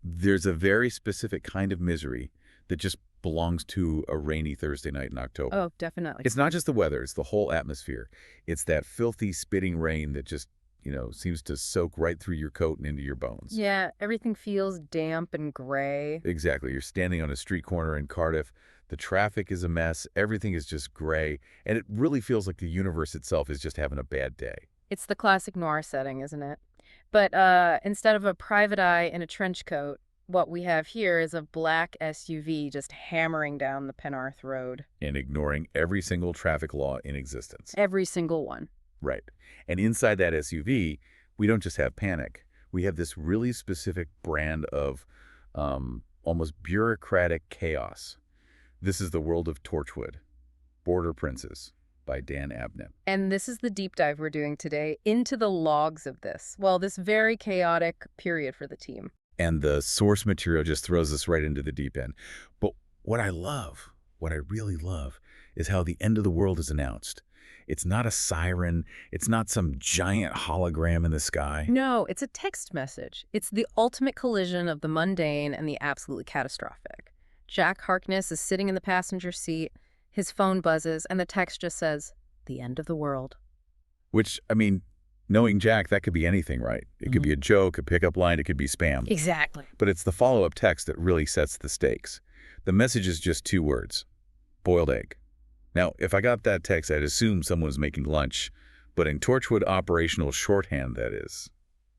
There's a very specific kind of misery that just belongs to a rainy Thursday night in October. Oh, definitely. It's not just the weather, it's the whole atmosphere. It's that filthy, spitting rain that just, seems to soak right through your coat and into your bones. Yeah, everything feels damp and gray. Exactly. You're standing on a street corner in Cardiff. The traffic is a mess. Everything is just gray. And it really feels like the universe itself is just having a bad day. It's the classic noir setting, isn't it? But instead of a private eye in a trench coat, what we have here is a black SUV just hammering down the Penarth Road. And ignoring every single traffic law in existence. Every single one. Right. And inside that SUV, we don't just have panic. We have this really specific brand of almost bureaucratic chaos. This is the world of Torchwood, Border Princes, by Dan Abnett. And this is the deep dive we're doing today into the logs of this. Well, this very chaotic period for the team. And the source material just throws us right into the deep end. But what I really love, is how the end of the world is announced. It's not a siren. It's not some giant hologram in the sky. No, it's a text message. It's the ultimate collision of the mundane and the absolutely catastrophic. Jack Harkness is sitting in the passenger seat. His phone buzzes, and the text just says, "The end of the world." Which, knowing Jack, that could be anything, right? It could be a joke, a pickup line, it could be spam. Exactly. But it's the follow-up text that really sets the stakes. The message is just 2 words: boiled egg. Now, if I got that text, I'd assume someone was making lunch. But in Torchwood operational shorthand, that is.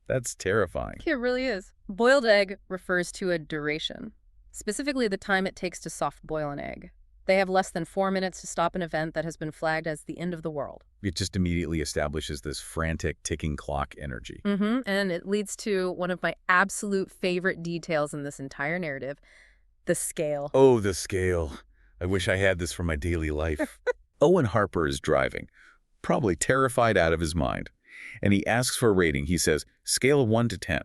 That's terrifying. It really is. Boiled egg refers to a duration, specifically the time it takes to soft boil an egg. They have less than 4 minutes to stop an event that has been flagged as the end of the world. It just immediately establishes this frantic ticking clock energy. And it leads to one of my absolute favorite details in this entire narrative, the scale. Oh, the scale. I wish I had this for my daily life. Owen Harper is driving, probably terrified out of his mind. And he asks for a rating. He says, scale of 1 to 10.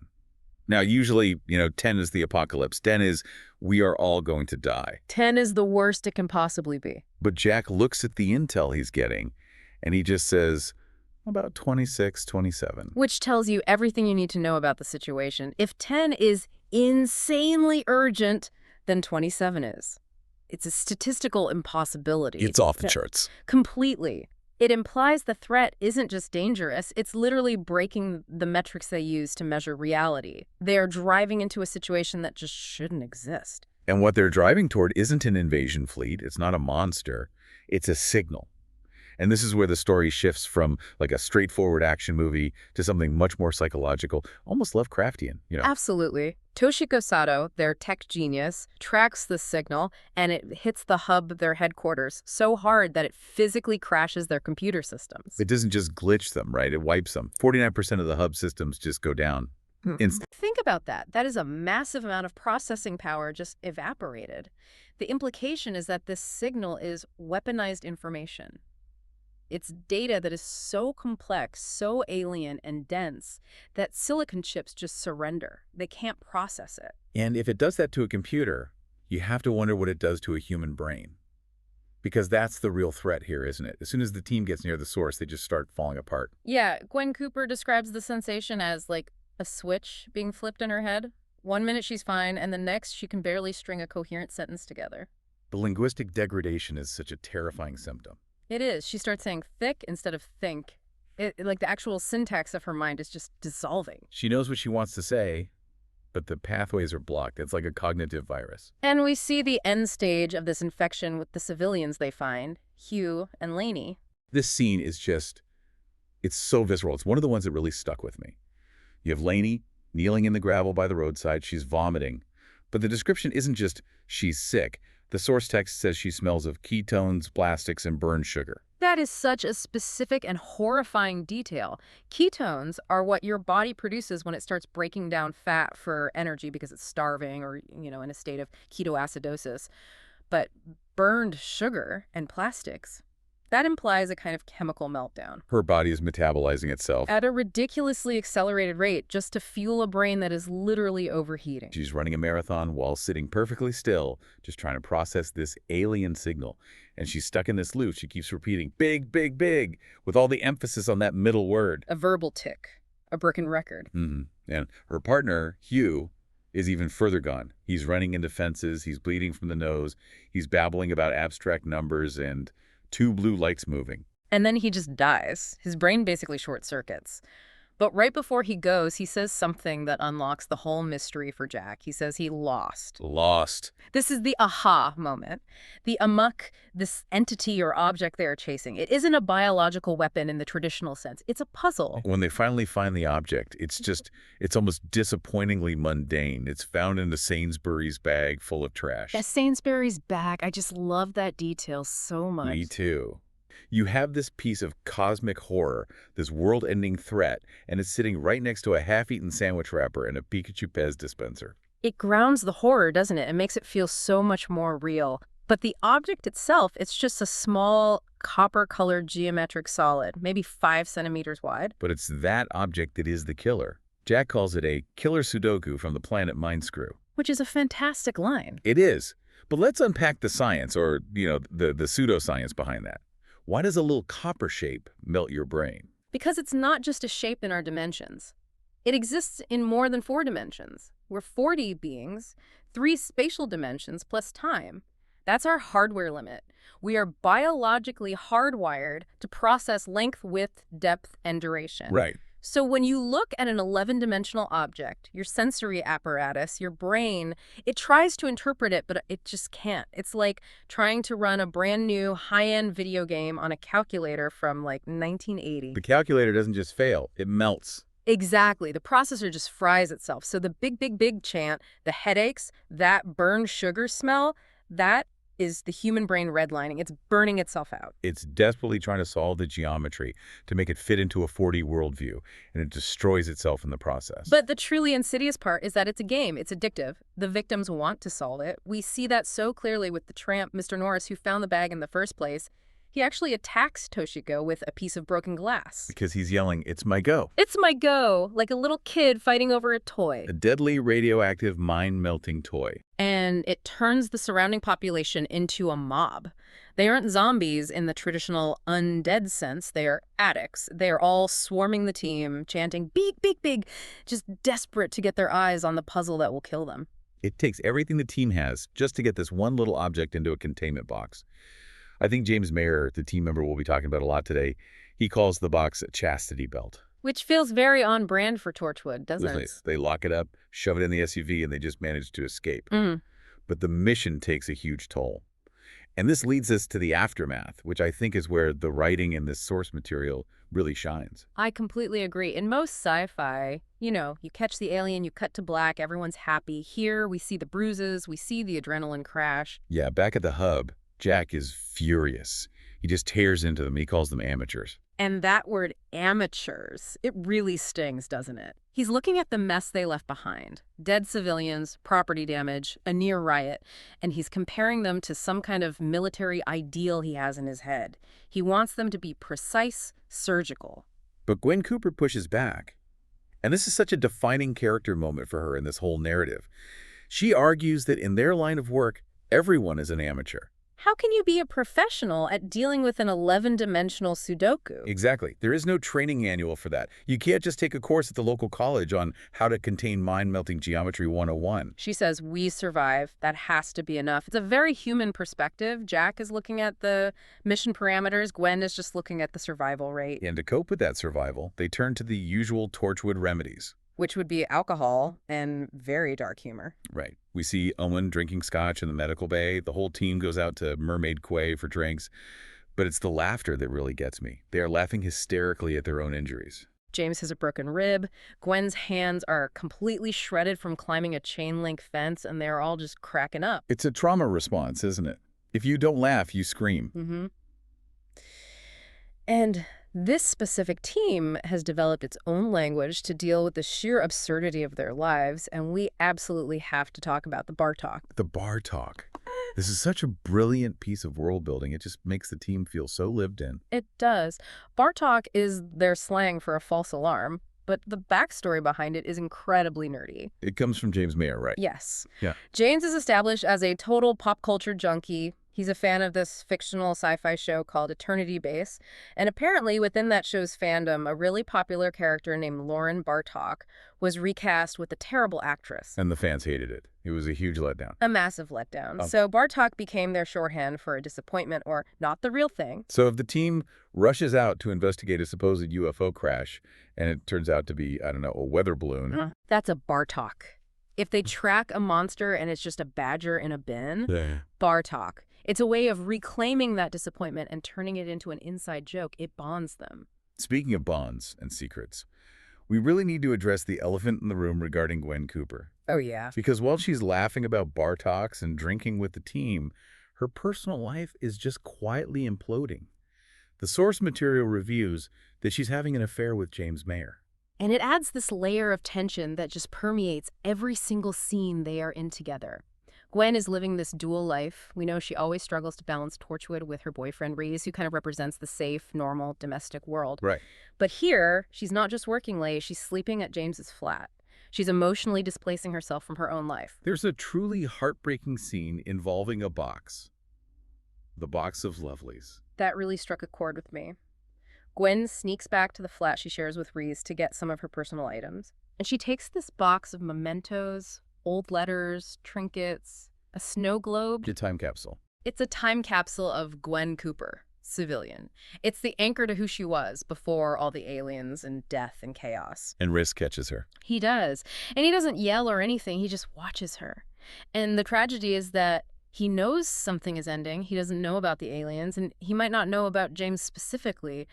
Now, usually, 10 is the apocalypse. 10 is we are all going to die. 10 is the worst it can possibly be. But Jack looks at the intel he's getting, and he just says, about 26, 27. Which tells you everything you need to know about the situation. If 10 is insanely urgent, then 27 is. It's a statistical impossibility. It's off the charts. Completely. It implies the threat isn't just dangerous, it's literally breaking the metrics they use to measure reality. They are driving into a situation that just shouldn't exist. And what they're driving toward isn't an invasion fleet. It's not a monster. It's a signal. And this is where the story shifts from like a straightforward action movie to something much more psychological, almost Lovecraftian, Absolutely. Toshiko Sato, their tech genius, tracks the signal, and it hits the hub of their headquarters so hard that it physically crashes their computer systems. It doesn't just glitch them, right? It wipes them. 49% of the hub systems just go down. Think about that. That is a massive amount of processing power just evaporated. The implication is that this signal is weaponized information. It's data that is so complex, so alien and dense that silicon chips just surrender. They can't process it. And if it does that to a computer, you have to wonder what it does to a human brain. Because that's the real threat here, isn't it? As soon as the team gets near the source, they just start falling apart. Yeah, Gwen Cooper describes the sensation as like a switch being flipped in her head. 1 minute she's fine, and the next she can barely string a coherent sentence together. The linguistic degradation is such a terrifying symptom. It is. She starts saying thick instead of think. Like the actual syntax of her mind is just dissolving. She knows what she wants to say, but the pathways are blocked. It's like a cognitive virus. And we see the end stage of this infection with the civilians they find, Hugh and Lainey. This scene is just, it's so visceral. It's one of the ones that really stuck with me. You have Lainey kneeling in the gravel by the roadside. She's vomiting. But the description isn't just she's sick. The source text says she smells of ketones, plastics, and burned sugar. That is such a specific and horrifying detail. Ketones are what your body produces when it starts breaking down fat for energy because it's starving or, in a state of ketoacidosis. But burned sugar and plastics, that implies a kind of chemical meltdown. Her body is metabolizing itself at a ridiculously accelerated rate just to fuel a brain that is literally overheating. She's running a marathon while sitting perfectly still, just trying to process this alien signal. And she's stuck in this loop. She keeps repeating, big, big, big, with all the emphasis on that middle word. A verbal tick, a broken record. And her partner, Hugh, is even further gone. He's running into fences, he's bleeding from the nose, he's babbling about abstract numbers and two blue lights moving. And then he just dies. His brain basically short circuits. But right before he goes, he says something that unlocks the whole mystery for Jack. He says he lost. Lost. This is the aha moment. The Amok, this entity or object they are chasing, it isn't a biological weapon in the traditional sense. It's a puzzle. When they finally find the object, it's almost disappointingly mundane. It's found in a Sainsbury's bag full of trash. That Sainsbury's bag, I just love that detail so much. Me too. You have this piece of cosmic horror, this world-ending threat, and it's sitting right next to a half-eaten sandwich wrapper and a Pikachu Pez dispenser. It grounds the horror, doesn't it? It makes it feel so much more real. But the object itself, it's just a small copper-colored geometric solid, maybe 5 centimeters wide. But it's that object that is the killer. Jack calls it a killer Sudoku from the planet Mindscrew. Which is a fantastic line. It is. But let's unpack the science, or, the pseudoscience behind that. Why does a little copper shape melt your brain? Because it's not just a shape in our dimensions. It exists in more than 4 dimensions. We're 4D beings, 3 spatial dimensions plus time. That's our hardware limit. We are biologically hardwired to process length, width, depth, and duration. Right. So when you look at an 11-dimensional object, your sensory apparatus, your brain, it tries to interpret it, but it just can't. It's like trying to run a brand new high-end video game on a calculator from like 1980. The calculator doesn't just fail, it melts. Exactly. The processor just fries itself. So the big chant, the headaches, that burned sugar smell, that is the human brain redlining. It's burning itself out. It's desperately trying to solve the geometry to make it fit into a 4D worldview, and it destroys itself in the process. But the truly insidious part is that it's a game. It's addictive. The victims want to solve it. We see that so clearly with the tramp, Mr. Norris, who found the bag in the first place. He actually attacks Toshiko with a piece of broken glass. Because he's yelling, "It's my go." It's my go, like a little kid fighting over a toy. A deadly radioactive mind-melting toy. And it turns the surrounding population into a mob. They aren't zombies in the traditional undead sense. They are addicts. They are all swarming the team, chanting, big, just desperate to get their eyes on the puzzle that will kill them. It takes everything the team has just to get this one little object into a containment box. I think James Mayer, the team member we'll be talking about a lot today, he calls the box a chastity belt. Which feels very on brand for Torchwood, doesn't it? They lock it up, shove it in the SUV, and they just manage to escape. But the mission takes a huge toll. And this leads us to the aftermath, which I think is where the writing in this source material really shines. I completely agree. In most sci-fi, you catch the alien, you cut to black, everyone's happy. Here, we see the bruises, we see the adrenaline crash. Yeah, back at the hub, Jack is furious. He just tears into them. He calls them amateurs. And that word amateurs, it really stings, doesn't it? He's looking at the mess they left behind. Dead civilians, property damage, a near riot, and he's comparing them to some kind of military ideal he has in his head. He wants them to be precise, surgical. But Gwen Cooper pushes back. And this is such a defining character moment for her in this whole narrative. She argues that in their line of work, everyone is an amateur. How can you be a professional at dealing with an 11-dimensional Sudoku? Exactly. There is no training manual for that. You can't just take a course at the local college on how to contain mind-melting geometry 101. She says, we survive. That has to be enough. It's a very human perspective. Jack is looking at the mission parameters. Gwen is just looking at the survival rate. And to cope with that survival, they turn to the usual Torchwood remedies. Which would be alcohol and very dark humor. Right. We see Owen drinking scotch in the medical bay. The whole team goes out to Mermaid Quay for drinks. But it's the laughter that really gets me. They are laughing hysterically at their own injuries. James has a broken rib. Gwen's hands are completely shredded from climbing a chain-link fence, and they're all just cracking up. It's a trauma response, isn't it? If you don't laugh, you scream. And this specific team has developed its own language to deal with the sheer absurdity of their lives, and we absolutely have to talk about the bar talk. The bar talk. This is such a brilliant piece of world building. It just makes the team feel so lived in. It does. Bar talk is their slang for a false alarm, but the backstory behind it is incredibly nerdy. It comes from James Mayer, right? Yes. Yeah. James is established as a total pop culture junkie, He's a fan of this fictional sci-fi show called Eternity Base, and apparently within that show's fandom, a really popular character named Lauren Bartok was recast with a terrible actress. And the fans hated it. It was a huge letdown. A massive letdown. So Bartok became their shorthand for a disappointment or not the real thing. So if the team rushes out to investigate a supposed UFO crash, and it turns out to be, I don't know, a weather balloon. That's a Bartok. If they track a monster and it's just a badger in a bin, Bartok. It's a way of reclaiming that disappointment and turning it into an inside joke. It bonds them. Speaking of bonds and secrets, we really need to address the elephant in the room regarding Gwen Cooper. Oh, yeah. Because while she's laughing about Bartoks and drinking with the team, her personal life is just quietly imploding. The source material reviews that she's having an affair with James Mayer. And it adds this layer of tension that just permeates every single scene they are in together. Gwen is living this dual life. We know she always struggles to balance Torchwood with her boyfriend, Reese, who kind of represents the safe, normal, domestic world. Right. But here, she's not just working late, she's sleeping at James's flat. She's emotionally displacing herself from her own life. There's a truly heartbreaking scene involving a box. The box of lovelies. That really struck a chord with me. Gwen sneaks back to the flat she shares with Reese to get some of her personal items. And she takes this box of mementos, old letters, trinkets, a snow globe. A time capsule. It's a time capsule of Gwen Cooper, civilian. It's the anchor to who she was before all the aliens and death and chaos. And Risk catches her. He does. And he doesn't yell or anything. He just watches her. And the tragedy is that he knows something is ending. He doesn't know about the aliens, and he might not know about James specifically,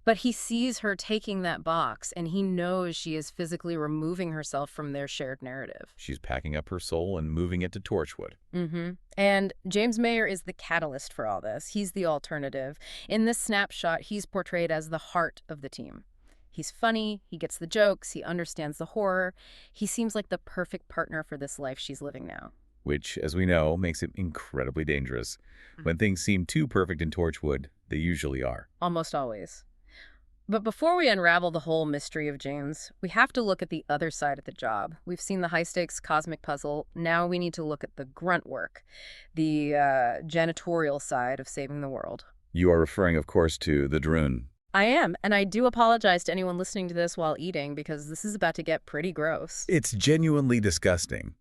but he sees her taking that box, and he knows she is physically removing herself from their shared narrative. She's packing up her soul and moving it to Torchwood. And James Mayer is the catalyst for all this. He's the alternative. In this snapshot, he's portrayed as the heart of the team. He's funny, he gets the jokes, he understands the horror. He seems like the perfect partner for this life she's living now. Which, as we know, makes it incredibly dangerous. When things seem too perfect in Torchwood, they usually are. Almost always. But before we unravel the whole mystery of James, we have to look at the other side of the job. We've seen the high-stakes cosmic puzzle. Now we need to look at the grunt work, the janitorial side of saving the world. You are referring, of course, to the drone. I am, and I do apologize to anyone listening to this while eating, because this is about to get pretty gross. It's genuinely disgusting.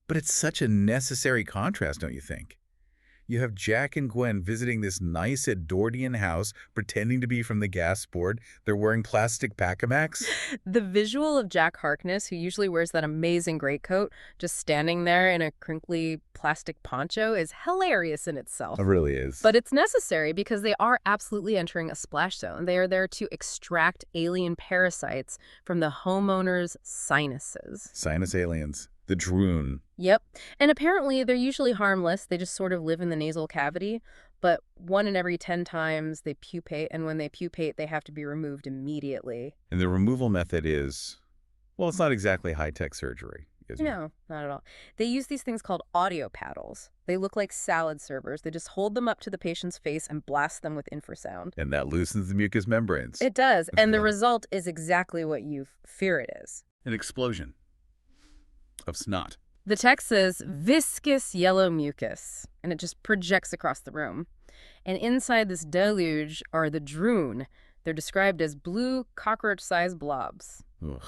But it's such a necessary contrast, don't you think? You have Jack and Gwen visiting this nice Edwardian house, pretending to be from the gas board. They're wearing plastic Pacamax. The visual of Jack Harkness, who usually wears that amazing greatcoat, just standing there in a crinkly plastic poncho, is hilarious in itself. It really is. But it's necessary because they are absolutely entering a splash zone. They are there to extract alien parasites from the homeowner's sinuses. Sinus aliens. The Droon. Yep. And apparently they're usually harmless. They just sort of live in the nasal cavity. But 1 in every 10 times they pupate, and when they pupate, they have to be removed immediately. And the removal method is, well, it's not exactly high-tech surgery. No, not at all. They use these things called audio paddles. They look like salad servers. They just hold them up to the patient's face and blast them with infrasound. And that loosens the mucus membranes. It does. And the result is exactly what you fear it is. An explosion of snot. The text says viscous yellow mucus, and it just projects across the room. And inside this deluge are the Droon. They're described as blue, cockroach-sized blobs. Ugh.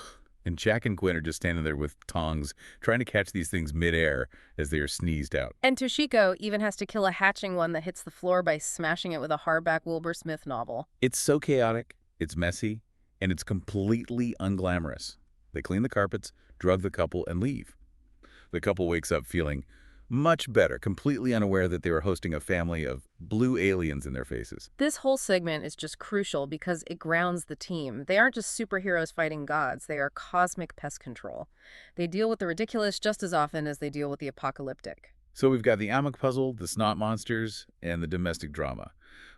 And Jack and Gwen are just standing there with tongs, trying to catch these things midair as they are sneezed out. And Toshiko even has to kill a hatching one that hits the floor by smashing it with a hardback Wilbur Smith novel. It's so chaotic, it's messy, and it's completely unglamorous. They clean the carpets, drug the couple, and leave. The couple wakes up feeling much better, completely unaware that they were hosting a family of blue aliens in their faces. This whole segment is just crucial because it grounds the team. They aren't just superheroes fighting gods. They are cosmic pest control. They deal with the ridiculous just as often as they deal with the apocalyptic. So we've got the Amok puzzle, the snot monsters, and the domestic drama.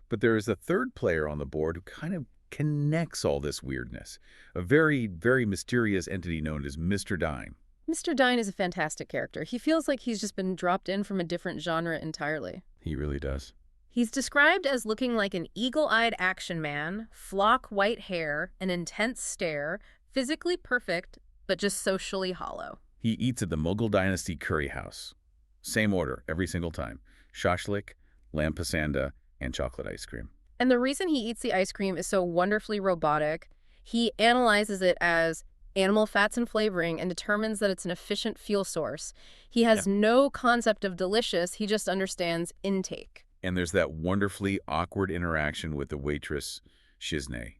But there is a third player on the board who kind of connects all this weirdness. A very, very mysterious entity known as Mr. Dine. Mr. Dine is a fantastic character. He feels like he's just been dropped in from a different genre entirely. He really does. He's described as looking like an eagle-eyed action man, flock white hair, an intense stare, physically perfect, but just socially hollow. He eats at the Mughal Dynasty curry house. Same order every single time. Shashlik, lamb pasanda, and chocolate ice cream. And the reason he eats the ice cream is so wonderfully robotic. He analyzes it as animal fats and flavoring and determines that it's an efficient fuel source. He has no concept of delicious, he just understands intake. And there's that wonderfully awkward interaction with the waitress, Shizneh.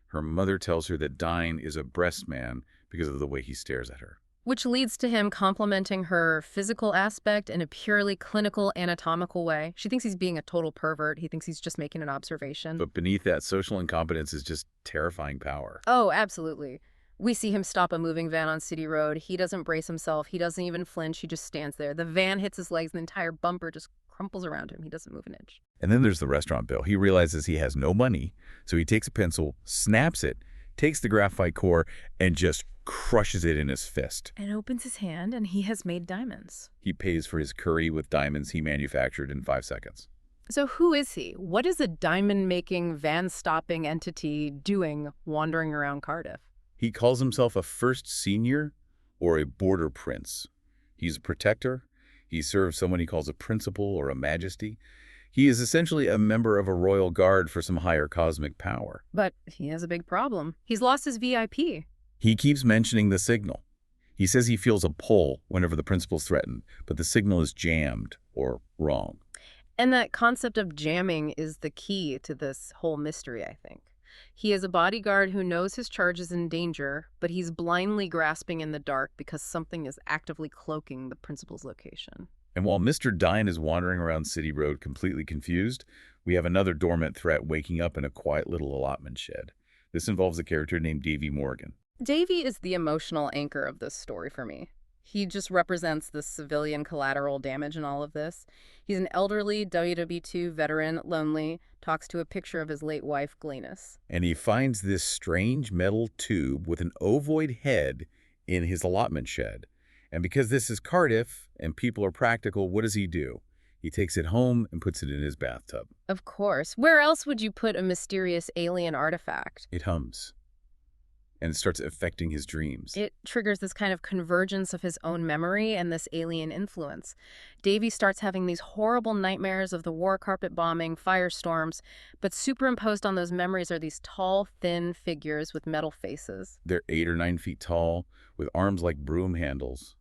Her mother tells her that Dine is a breast man because of the way he stares at her. Which leads to him complimenting her physical aspect in a purely clinical, anatomical way. She thinks he's being a total pervert. He thinks he's just making an observation. But beneath that social incompetence is just terrifying power. Oh, absolutely. We see him stop a moving van on City Road. He doesn't brace himself. He doesn't even flinch. He just stands there. The van hits his legs. The entire bumper just crumples around him. He doesn't move an inch. And then there's the restaurant bill. He realizes he has no money, so he takes a pencil, snaps it, takes the graphite core, and just crushes it in his fist. And opens his hand, and he has made diamonds. He pays for his curry with diamonds he manufactured in 5 seconds. So who is he? What is a diamond-making, van-stopping entity doing wandering around Cardiff? He calls himself a first senior or a border prince. He's a protector. He serves someone he calls a principal or a majesty. He is essentially a member of a royal guard for some higher cosmic power. But he has a big problem. He's lost his VIP. He keeps mentioning the signal. He says he feels a pull whenever the principal's threatened, but the signal is jammed or wrong. And that concept of jamming is the key to this whole mystery, I think. He is a bodyguard who knows his charge is in danger, but he's blindly grasping in the dark because something is actively cloaking the principal's location. And while Mr. Dine is wandering around City Road completely confused, we have another dormant threat waking up in a quiet little allotment shed. This involves a character named Davy Morgan. Davy is the emotional anchor of this story for me. He just represents the civilian collateral damage in all of this. He's an elderly WW2 veteran, lonely, talks to a picture of his late wife, Glenys. And he finds this strange metal tube with an ovoid head in his allotment shed. And because this is Cardiff and people are practical, what does he do? He takes it home and puts it in his bathtub. Of course. Where else would you put a mysterious alien artifact? It hums. And it starts affecting his dreams. It triggers this kind of convergence of his own memory and this alien influence. Davy starts having these horrible nightmares of the war carpet bombing, firestorms, but superimposed on those memories are these tall, thin figures with metal faces. They're 8 or 9 feet tall, with arms like broom handles,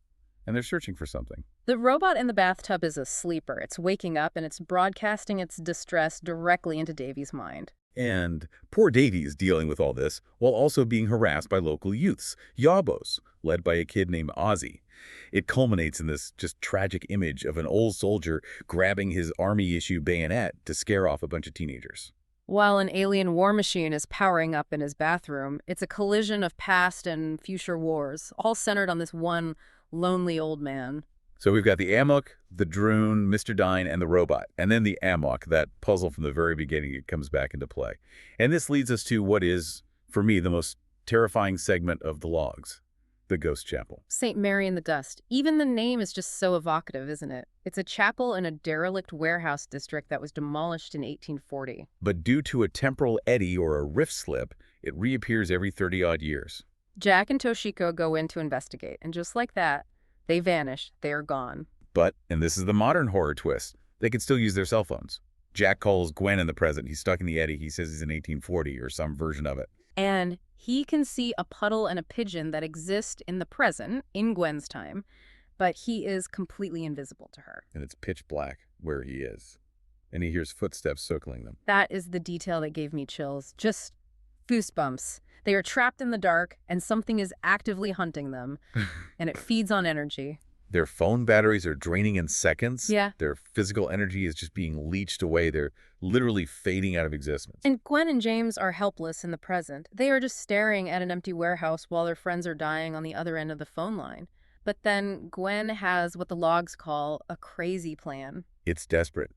and they're searching for something. The robot in the bathtub is a sleeper. It's waking up and it's broadcasting its distress directly into Davy's mind. And poor Davy is dealing with all this while also being harassed by local youths, Yabos, led by a kid named Ozzy. It culminates in this just tragic image of an old soldier grabbing his army-issue bayonet to scare off a bunch of teenagers. While an alien war machine is powering up in his bathroom, it's a collision of past and future wars, all centered on this one lonely old man. So we've got the Amok, the Droon, Mr. Dine, and the robot. And then the Amok, that puzzle from the very beginning, it comes back into play. And this leads us to what is, for me, the most terrifying segment of the logs, the Ghost Chapel. St. Mary in the Dust. Even the name is just so evocative, isn't it? It's a chapel in a derelict warehouse district that was demolished in 1840. But due to a temporal eddy or a rift slip, it reappears every 30-odd years. Jack and Toshiko go in to investigate, and just like that, they vanish. They are gone. But, and this is the modern horror twist, they can still use their cell phones. Jack calls Gwen in the present. He's stuck in the eddy. He says he's in 1840 or some version of it. And he can see a puddle and a pigeon that exist in the present, in Gwen's time, but he is completely invisible to her. And it's pitch black where he is. And he hears footsteps circling them. That is the detail that gave me chills. Just goosebumps. They are trapped in the dark, and something is actively hunting them, and it feeds on energy. Their phone batteries are draining in seconds. Yeah. Their physical energy is just being leached away. They're literally fading out of existence. And Gwen and James are helpless in the present. They are just staring at an empty warehouse while their friends are dying on the other end of the phone line. But then Gwen has what the logs call a crazy plan. It's desperate.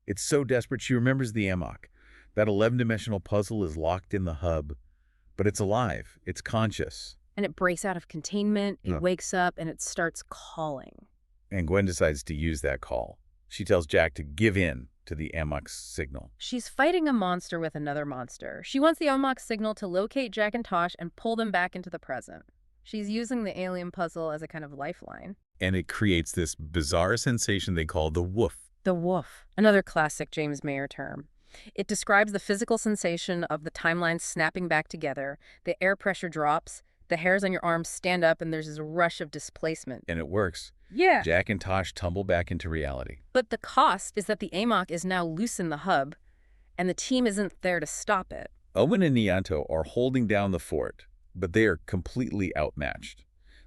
It's so desperate she remembers the Amok. That 11-dimensional puzzle is locked in the hub, but it's alive. It's conscious. And it breaks out of containment, it wakes up, and it starts calling. And Gwen decides to use that call. She tells Jack to give in to the Amok's signal. She's fighting a monster with another monster. She wants the Amok signal to locate Jack and Tosh and pull them back into the present. She's using the alien puzzle as a kind of lifeline. And it creates this bizarre sensation they call the woof. The woof, another classic James Mayer term. It describes the physical sensation of the timeline snapping back together, the air pressure drops, the hairs on your arms stand up, and there's this rush of displacement. And it works. Yeah. Jack and Tosh tumble back into reality. But the cost is that the Amok is now loose in the hub, and the team isn't there to stop it. Owen and Nyanto are holding down the fort, but they are completely outmatched.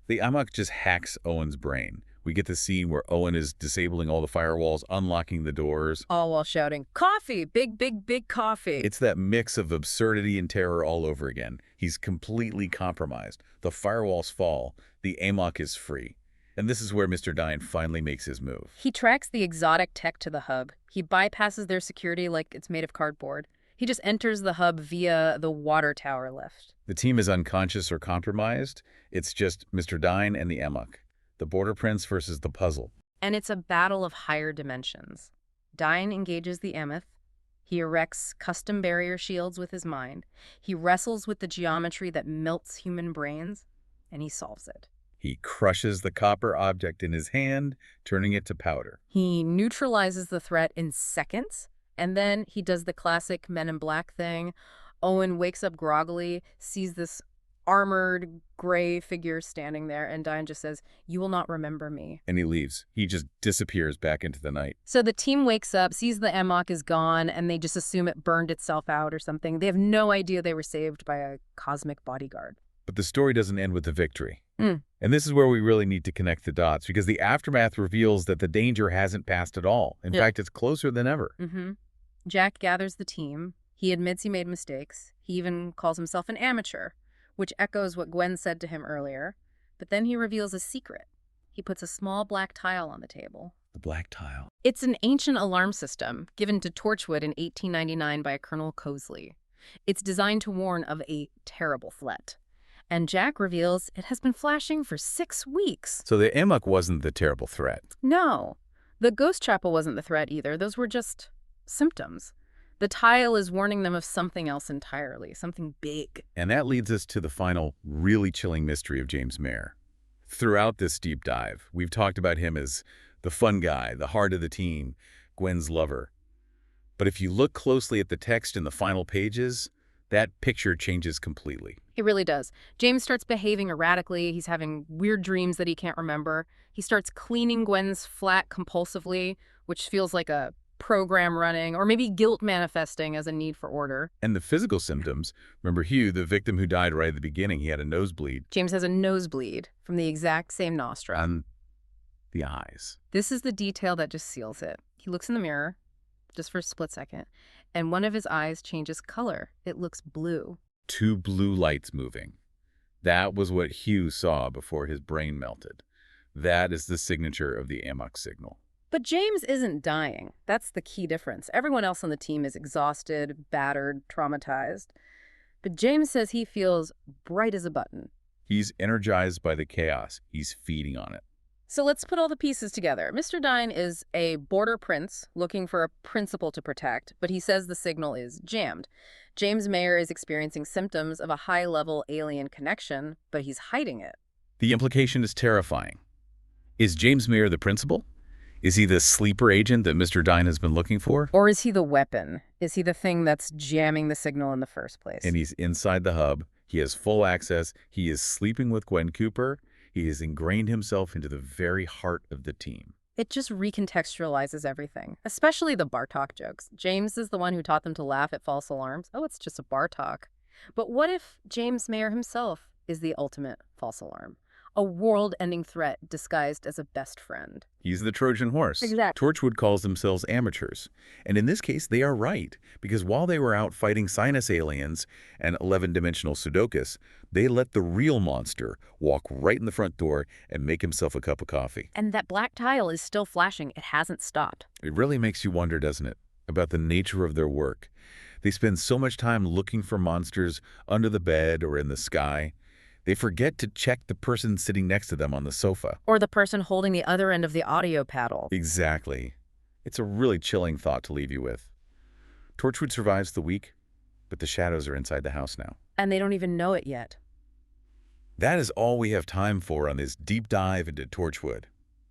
The Amok just hacks Owen's brain. We get the scene where Owen is disabling all the firewalls, unlocking the doors. All while shouting, "Coffee! Big, big, big coffee!" It's that mix of absurdity and terror all over again. He's completely compromised. The firewalls fall. The Amok is free. And this is where Mr. Dine finally makes his move. He tracks the exotic tech to the hub. He bypasses their security like it's made of cardboard. He just enters the hub via the water tower lift. The team is unconscious or compromised. It's just Mr. Dine and the Amok. The Border Prince versus the puzzle. And it's a battle of higher dimensions. Dine engages the Amok. He erects custom barrier shields with his mind. He wrestles with the geometry that melts human brains, and he solves it. He crushes the copper object in his hand, turning it to powder. He neutralizes the threat in seconds, and then he does the classic Men in Black thing. Owen wakes up groggily, sees this armored gray figure standing there, and Dine just says, "You will not remember me." And he leaves. He just disappears back into the night. So the team wakes up, sees the Amok is gone, and they just assume it burned itself out or something. They have no idea they were saved by a cosmic bodyguard. But the story doesn't end with the victory. Mm. And this is where we really need to connect the dots, because the aftermath reveals that the danger hasn't passed at all. In fact, it's closer than ever. Jack gathers the team. He admits he made mistakes. He even calls himself an amateur, which echoes what Gwen said to him earlier. But then he reveals a secret. He puts a small black tile on the table. The black tile. It's an ancient alarm system given to Torchwood in 1899 by Colonel Cosley. It's designed to warn of a terrible threat. And Jack reveals it has been flashing for 6 weeks. So the Amok wasn't the terrible threat. No. The ghost chapel wasn't the threat either. Those were just symptoms. The tile is warning them of something else entirely, something big. And that leads us to the final, really chilling mystery of James Mayer. Throughout this deep dive, we've talked about him as the fun guy, the heart of the team, Gwen's lover. But if you look closely at the text in the final pages, that picture changes completely. It really does. James starts behaving erratically. He's having weird dreams that he can't remember. He starts cleaning Gwen's flat compulsively, which feels like a program running, or maybe guilt manifesting as a need for order. And the physical symptoms, remember Hugh, the victim who died right at the beginning, he had a nosebleed. James has a nosebleed from the exact same nostril. On the eyes. This is the detail that just seals it. He looks in the mirror, just for a split second, and one of his eyes changes color. It looks blue. 2 blue lights moving. That was what Hugh saw before his brain melted. That is the signature of the Amok signal. But James isn't dying. That's the key difference. Everyone else on the team is exhausted, battered, traumatized. But James says he feels bright as a button. He's energized by the chaos. He's feeding on it. So let's put all the pieces together. Mr. Dine is a border prince looking for a principal to protect, but he says the signal is jammed. James Mayer is experiencing symptoms of a high-level alien connection, but he's hiding it. The implication is terrifying. Is James Mayer the principal? Is he the sleeper agent that Mr. Dine has been looking for? Or is he the weapon? Is he the thing that's jamming the signal in the first place? And he's inside the hub. He has full access. He is sleeping with Gwen Cooper. He has ingrained himself into the very heart of the team. It just recontextualizes everything, especially the Bartok jokes. James is the one who taught them to laugh at false alarms. Oh, it's just a Bartok. But what if James Mayer himself is the ultimate false alarm? A world-ending threat disguised as a best friend. He's the Trojan horse. Exactly. Torchwood calls themselves amateurs. And in this case, they are right. Because while they were out fighting sinus aliens and 11-dimensional Sudokus, they let the real monster walk right in the front door and make himself a cup of coffee. And that black tile is still flashing. It hasn't stopped. It really makes you wonder, doesn't it, about the nature of their work. They spend so much time looking for monsters under the bed or in the sky. They forget to check the person sitting next to them on the sofa. Or the person holding the other end of the audio paddle. Exactly. It's a really chilling thought to leave you with. Torchwood survives the week, but the shadows are inside the house now. And they don't even know it yet. That is all we have time for on this deep dive into Torchwood.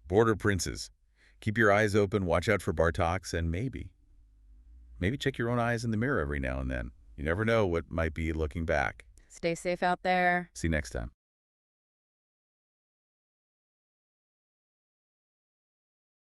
Border Princes. Keep your eyes open, watch out for Bartoks, and maybe check your own eyes in the mirror every now and then. You never know what might be looking back. Stay safe out there. See you next time.